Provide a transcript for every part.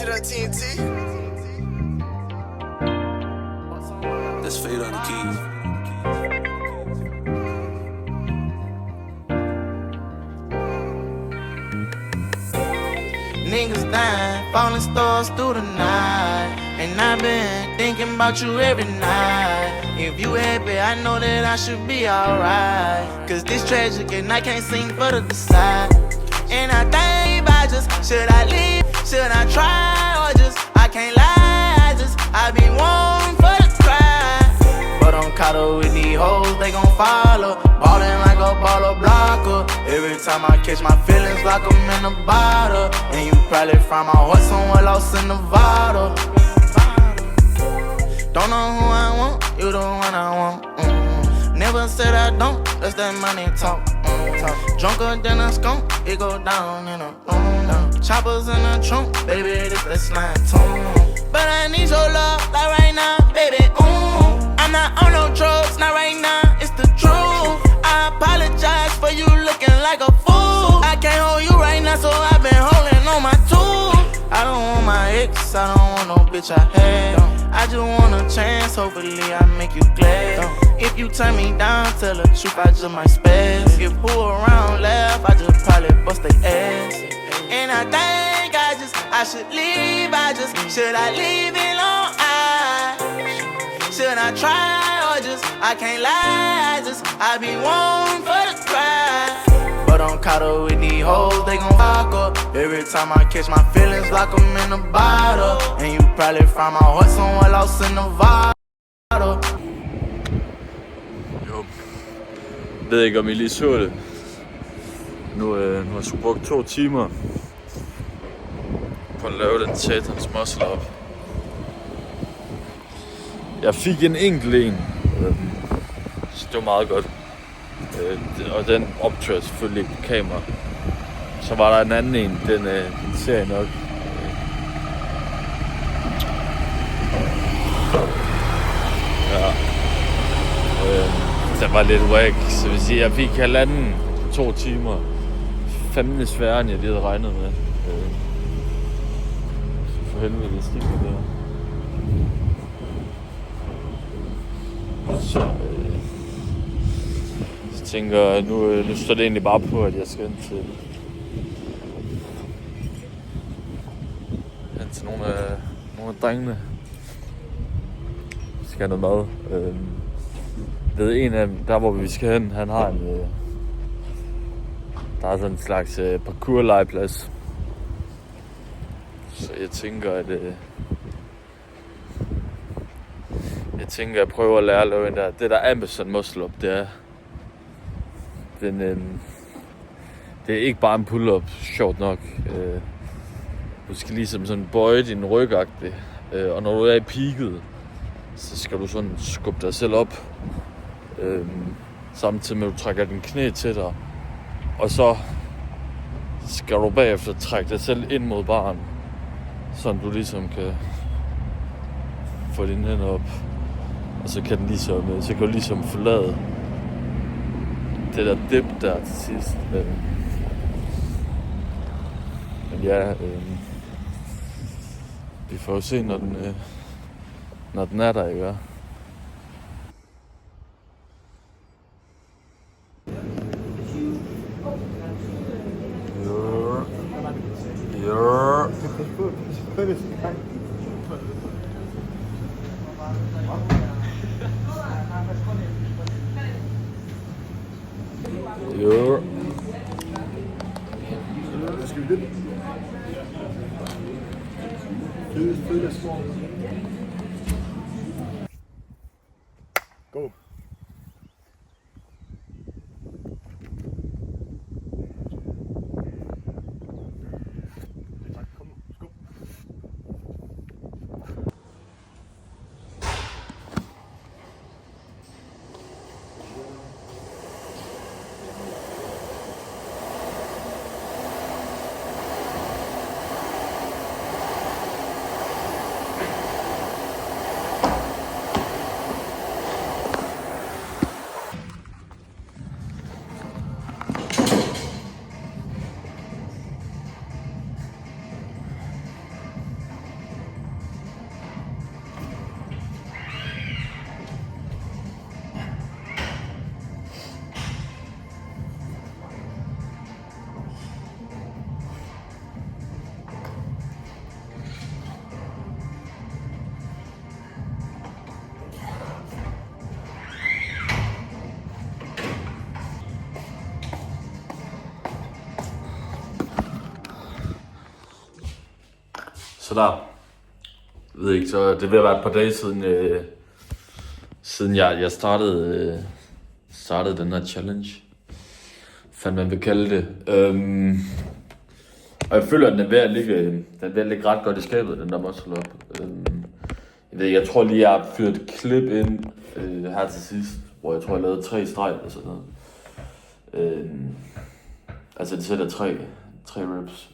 Get up, TNT. Let's fade on the keys. Niggas dying, falling stars through the night. And I've been thinking about you every night. If you happy, I know that I should be alright. Cause this tragic and I can't seem for to decide. And I think I just, should I leave, should I try, or just, I can't lie, I be wanting for the cry. But I'm caught up with these hoes, they gon' follow. Ballin' like a baller blocker. Every time I catch my feelings, lock 'em in a bottle. And you probably find my heart somewhere lost in Nevada. Don't know who I want, you the one I want. Never said I don't, that's that money talk. Drunker than a skunk, it go down in a room. Choppers in the trunk, baby, this that slime tune. But I need your love, like right now, baby, I'm not on no drugs, not right now, it's the truth. I apologize for you looking like a fool. I can't hold you right now, so I've been holding on my tool. I don't want my ex, I don't want no bitch I had. I just want a chance, hopefully I make you glad. If you turn me down, tell the truth, I just might spaz. If who around laugh, I just probably bust they ass. And I think I should leave, should I leave it alone? Should I try, or just, I can't lie, I be wanting for the cry. But I'm caught up with these hoes, they gon' fuck up. Every time I catch my feelings, lock 'em in a bottle. And you probably find my heart somewhere lost in Nevada. Jo, jeg ved ikke om I lige så det. Nu har jeg sgu brugt 2 timer på at lave den satans muscle up. Jeg fik en enkelt en, så det var meget godt. Og den optræder selvfølgelig ikke på kamera. Så var der en anden en, den ser jeg nok. Ja. Den var lidt whack, så vil sige, jeg fik 2 timer. Fandme sværere, end jeg lige havde regnet med. For helvede, det stikker der. Så tænker jeg, nu står det egentlig bare på, at jeg skal hen til nogle af drengene. Jeg skal have noget mad. Ved en af dem, der hvor vi skal hen, han har der er sådan en slags parkour-legeplads. Så jeg tænker, at jeg prøver at lære at lave den der. Det der Amazon muscle up, det er det er ikke bare en pull-up, sjovt nok. Du skal ligesom sådan bøje din rygagtigt, og når du er i peaket, så skal du sådan skubbe dig selv op, samtidig med at du trækker din knæ til dig, og så skal du bagefter trække dig selv ind mod baren, så du ligesom kan få dine hænder op, og så kan du ligesom forlade det der dip der til sidst. Men ja, vi får jo se, når den er der, ikke? Jo. Skal vi det? Go. Så der, jeg ved ikke, så det vil være et par dage siden jeg startede den her challenge. Fandt man vil kalde det. Og jeg føler, at den er ved at ligge ret godt i skabet, den der muscle up. Jeg tror lige, jeg har fyret et klip ind her til sidst, hvor jeg tror, jeg lavede 3 streg eller sådan noget. Altså det sætter 3 reps.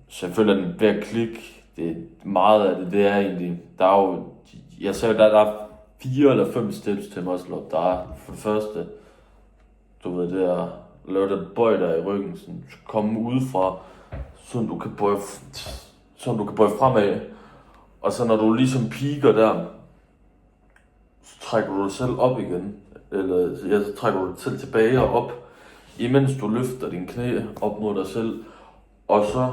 Så jeg føler, at den ved at klikke, det er meget af det er egentlig, der er jo, jeg sagde, der er 4 eller 5 steps til muscle up. Der er for det første, du ved, det er at lave det bøj der i ryggen, sådan komme udefra, så du kan bøje fremad, og så når du ligesom piker der, så trækker du dig selv op igen, eller så trækker du dig selv tilbage og op, imens du løfter dine knæ op mod dig selv, og så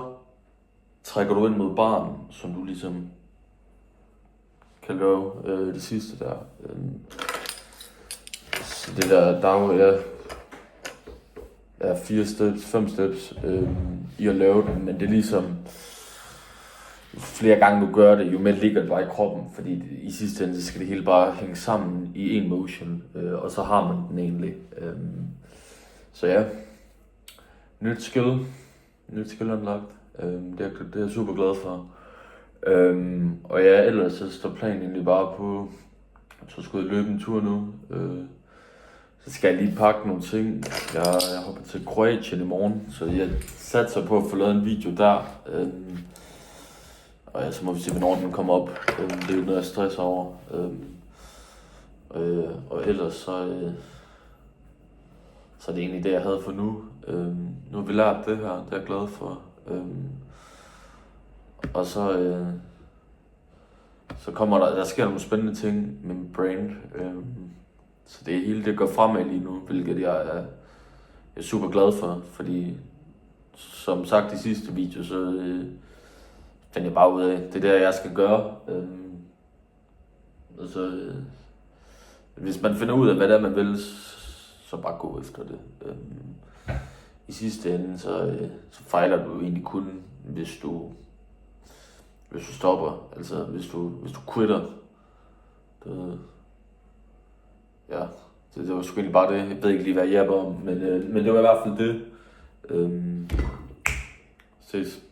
trækker du ind mod barnen, som du ligesom kan lave det sidste der. Så det der er jo 4 steps, 5 steps i at lave den, men det er ligesom, flere gange du gør det, jo mere ligger det bare i kroppen, fordi i sidste ende så skal det hele bare hænge sammen i en motion, og så har man den egentlig. Så ja, nyt skill unlocked, det er jeg super glad for. Og ja, ellers så står planen egentlig bare på, så skulle jeg løbe en tur nu. Så skal jeg lige pakke nogle ting. Jeg hopper til Kroatien i morgen, så jeg satser på at få lavet en video der. Og ja, så må vi se, hvornår den kommer op. Det er jo noget, jeg stresser over. Og ellers så er det egentlig det, jeg havde for nu. Nu har vi lært det her, det er jeg glad for. Og så kommer der sker nogle spændende ting med min brand. Så det hele det går fremad lige nu, hvilket jeg er super glad for, fordi som sagt i sidste video, så fandt jeg bare ud af, det er der jeg skal gøre. Og så hvis man finder ud af, hvad det er, man vil, så bare gå efter det. I sidste ende, så fejler du egentlig kun, hvis du stopper, altså hvis du quitter. Det var sgu egentlig bare det. Jeg ved ikke lige, hvad jeg hjælper om, men det var i hvert fald det. Ses.